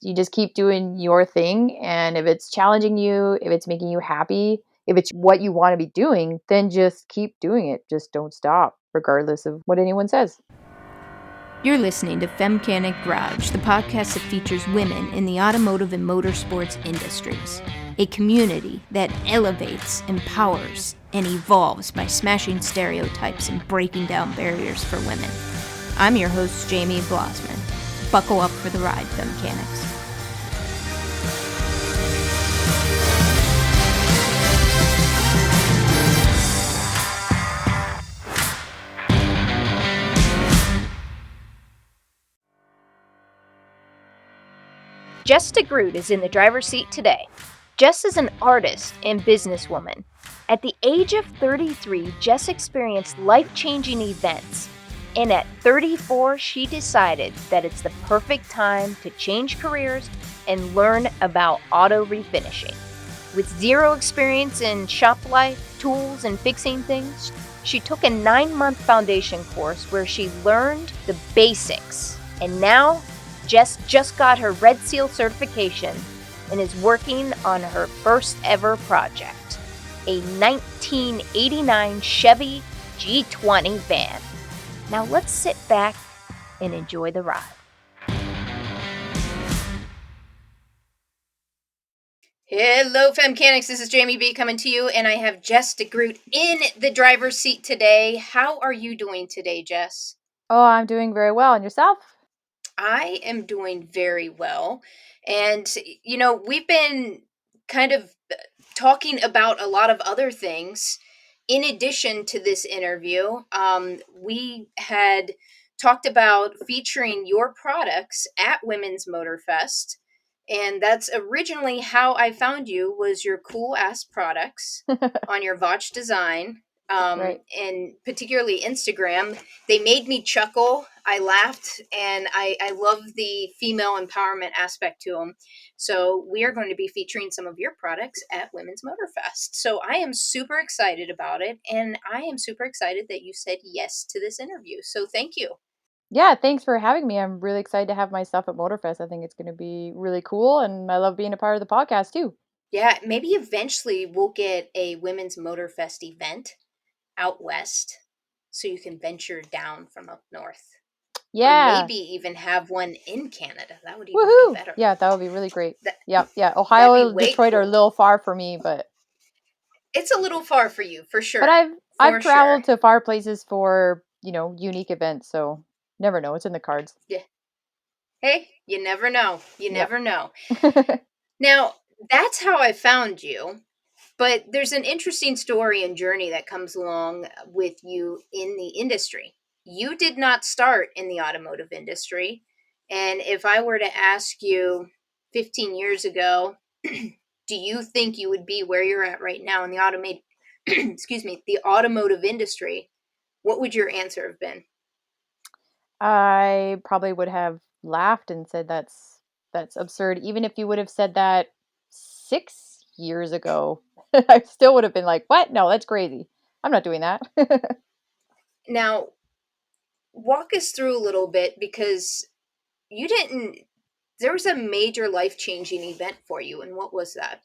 you just keep doing your thing. And if it's challenging you, if it's making you happy, if it's what you want to be doing, then just keep doing it. Just don't stop, regardless of what anyone says. You're listening to Femcanic Garage, the podcast that features women in the automotive and motorsports industries. A community that elevates, empowers, and evolves by smashing stereotypes and breaking down barriers for women. I'm your host, Jamie Blossman. Buckle up for the ride, Femcanics. Jess de Groot is in the driver's seat today. Jess is an artist and businesswoman. At the age of 33, Jess experienced life-changing events. And at 34, she decided that it's the perfect time to change careers and learn about auto refinishing. With zero experience in shop life, tools, and fixing things, she took a 9-month foundation course where she learned the basics. And now, Jess just got her Red Seal certification and is working on her first ever project, a 1989 Chevy G20 van. Now let's sit back and enjoy the ride. Hello, Femcanics. This is Jamie B coming to you, and I have Jess de Groot in the driver's seat today. How are you doing today, Jess? Oh, I'm doing very well. And yourself? I am doing very well. And, we've been kind of talking about a lot of other things. In addition to this interview, we had talked about featuring your products at Women's Motor Fest. And that's originally how I found you, was your cool ass products on your Votch design, Right. and particularly Instagram. They made me chuckle. I laughed, and I love the female empowerment aspect to them. So we are going to be featuring some of your products at Women's Motor Fest. So I am super excited about it, and I am super excited that you said yes to this interview. So thank you. Yeah, thanks for having me. I'm really excited to have my stuff at Motorfest. I think it's going to be really cool, and I love being a part of the podcast too. Yeah, maybe eventually we'll get a Women's Motor Fest event out west so you can venture down from up north. Or Yeah. maybe even have one in Canada. That would even be Woohoo! better. Yeah, that would be really great. That Yeah, yeah. that'd be Ohio, way Detroit are a cool. little far for me, but It's a little far for you, for but sure. I've For sure. traveled to far places for, unique events, so never know. It's in the cards. Yeah. Hey, you never know. You Yeah. never know. Now, that's how I found you. But there's an interesting story and journey that comes along with you in the industry. You did not start in the automotive industry. And if I were to ask you 15 years ago, do you think you would be where you're at right now in the excuse me, the automotive industry? What would your answer have been? I probably would have laughed and said that's absurd. Even if you would have said that 6 years ago, I still would have been like, "What? No, that's crazy. I'm not doing that." Now, walk us through a little bit, because you didn't, there was a major life changing event for you. And what was that?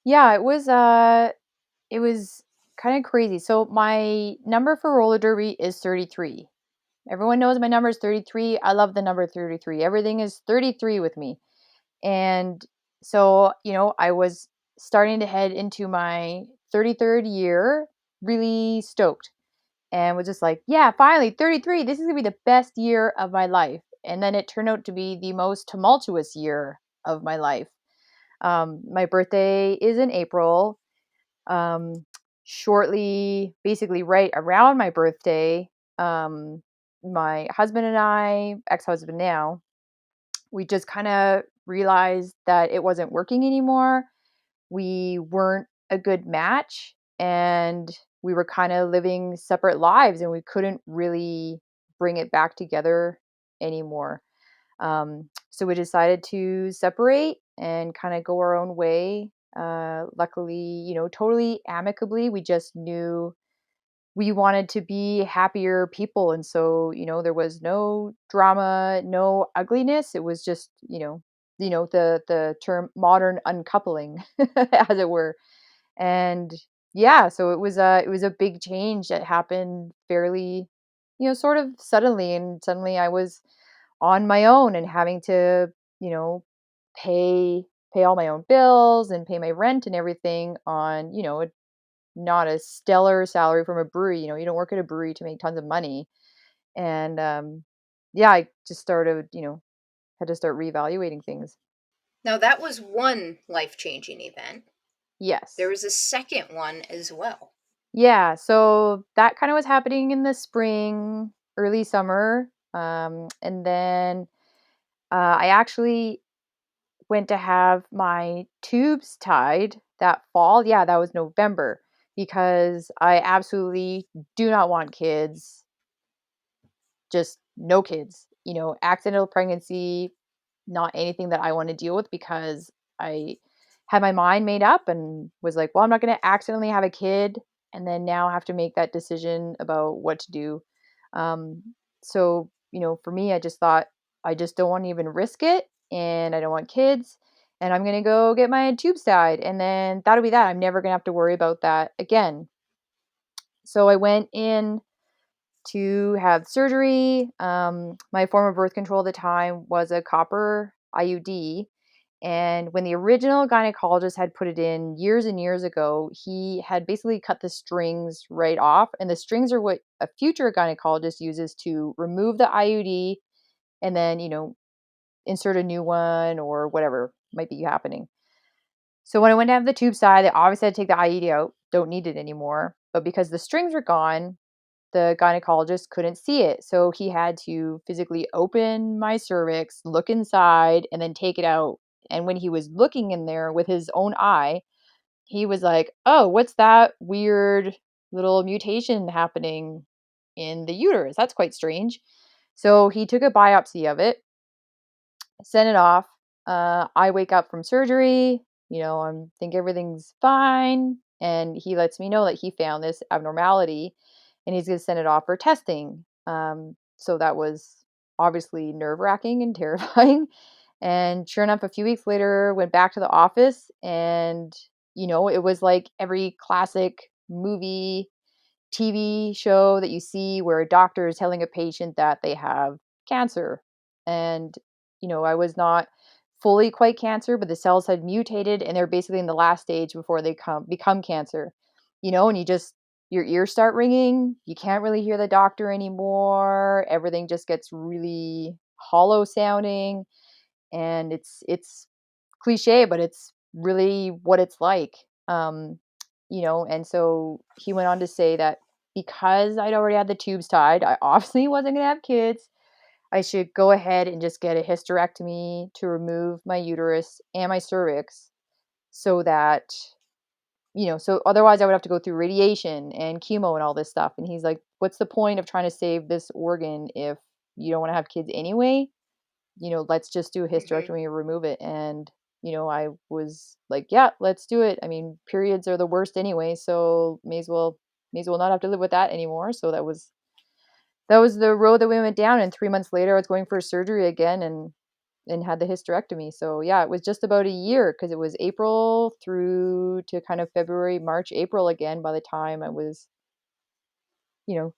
Yeah, it was kind of crazy. So my number for roller derby is 33. Everyone knows my number is 33. I love the number 33. Everything is 33 with me. And so, I was starting to head into my 33rd year, really stoked, and was just like, yeah, finally 33. This is going to be the best year of my life. And then it turned out to be the most tumultuous year of my life. My birthday is in April. Um, Shortly, basically right around my birthday, um, my husband and I, ex-husband now, we just kind of realized that it wasn't working anymore. We weren't a good match, and we were kind of living separate lives, and we couldn't really bring it back together anymore. So we decided to separate and kind of go our own way. Luckily, totally amicably. We just knew we wanted to be happier people. And so, there was no drama, no ugliness. It was just, the term modern uncoupling, as it were. And yeah, so it was a big change that happened fairly, sort of suddenly. And suddenly I was on my own and having to, you know, pay pay all my own bills and pay my rent and everything on, not a stellar salary from a brewery. You don't work at a brewery to make tons of money. And yeah, I just started, had to start reevaluating things. Now, that was one life changing event. There Yes. was a second one as well. Yeah, so that kind of was happening in the spring, early summer. And then I actually went to have my tubes tied that fall. Yeah, that was November because I absolutely do not want kids, just no kids. Accidental pregnancy, not anything that I want to deal with because I had my mind made up and was like, well, I'm not going to accidentally have a kid and then now have to make that decision about what to do. Um, so, for me, I just thought I just don't want to even risk it and I don't want kids and I'm going to go get my tubes tied and then that'll be that. I'm never going to have to worry about that again. So I went in to have surgery. My form of birth control at the time was a copper IUD. And when the original gynecologist had put it in years and years ago, he had basically cut the strings right off. And the strings are what a future gynecologist uses to remove the IUD and then, insert a new one or whatever might be happening. So when I went to have the tube side, they obviously had to take the IUD out, don't need it anymore. But because the strings were gone, the gynecologist couldn't see it. So he had to physically open my cervix, look inside, and then take it out. And when he was looking in there with his own eye, he was like, oh, what's that weird little mutation happening in the uterus? That's quite strange. So he took a biopsy of it, sent it off. I wake up from surgery, I think everything's fine. And he lets me know that he found this abnormality and he's going to send it off for testing. So that was obviously nerve wracking and terrifying. And sure enough, a few weeks later, went back to the office and, it was like every classic movie, TV show that you see where a doctor is telling a patient that they have cancer. And, I was not fully quite cancer, but the cells had mutated and they're basically in the last stage before they become cancer. And your ears start ringing, you can't really hear the doctor anymore. Everything just gets really hollow sounding and it's cliche, but it's really what it's like. And so he went on to say that because I'd already had the tubes tied, I obviously wasn't gonna have kids. I should go ahead and just get a hysterectomy to remove my uterus and my cervix so that, so otherwise I would have to go through radiation and chemo and all this stuff. And he's like, what's the point of trying to save this organ if you don't want to have kids anyway? Let's just do a Hmm. hysterectomy and remove it. And, I was like, yeah, let's do it. I mean, periods are the worst anyway, so may as well not have to live with that anymore. So that was the road that we went down. And 3 months later, I was going for surgery again and had the hysterectomy. So yeah, it was just about a year because it was April through to kind of February, March, April again by the time I was, you know,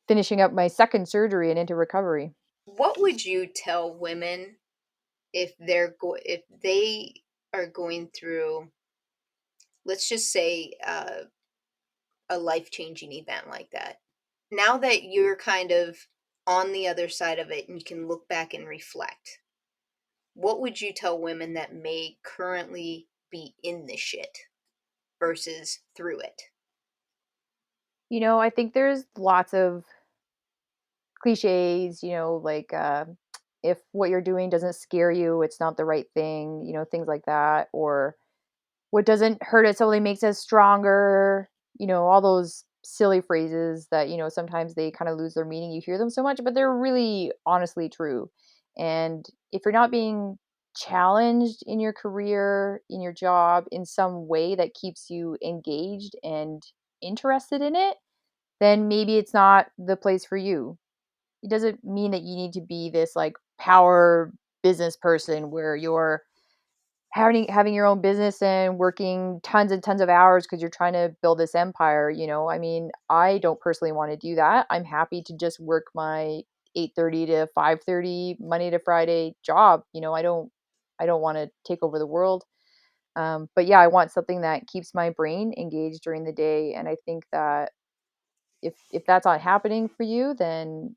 finishing up my second surgery and into recovery. What would you tell women if they are going through, let's just say, a life changing event like that? Now that you're kind of on the other side of it and you can look back and reflect, what would you tell women that may currently be in this shit versus through it? I think there's lots of cliches, like if what you're doing doesn't scare you, it's not the right thing, things like that. Or what doesn't hurt us only makes us stronger, all those silly phrases that, sometimes they kind of lose their meaning. You hear them so much, but they're really honestly true. And if you're not being challenged in your career, in your job, in some way that keeps you engaged and interested in it, then maybe it's not the place for you. It doesn't mean that you need to be this like power, business person where you're having your own business and working tons and tons of hours because you're trying to build this empire. I mean, I don't personally want to do that. I'm happy to just work my 8:30 to 5:30 Monday to Friday job. I don't want to take over the world. But yeah, I want something that keeps my brain engaged during the day. And I think that if that's not happening for you, then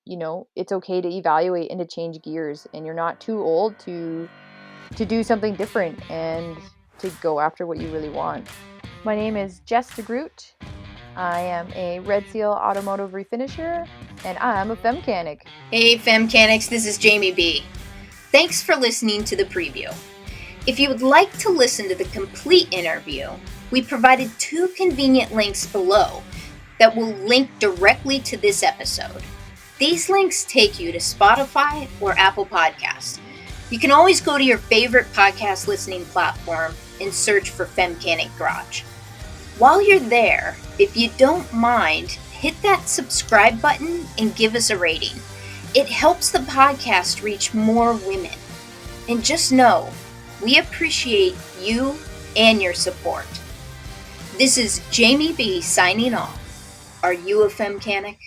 it's okay to evaluate and to change gears. And you're not too old to do something different and to go after what you really want. My name is Jess de Groot. I am a Red Seal automotive refinisher, and I'm a Femcanic. Hey Femcanics, this is Jamie B. Thanks for listening to the preview. If you would like to listen to the complete interview, we provided 2 convenient links below that will link directly to this episode. These links take you to Spotify or Apple Podcasts. You can always go to your favorite podcast listening platform and search for Femcanic Garage. While you're there, if you don't mind, hit that subscribe button and give us a rating. It helps the podcast reach more women. And just know, we appreciate you and your support. This is Jamie B signing off. Are you a Femcanic?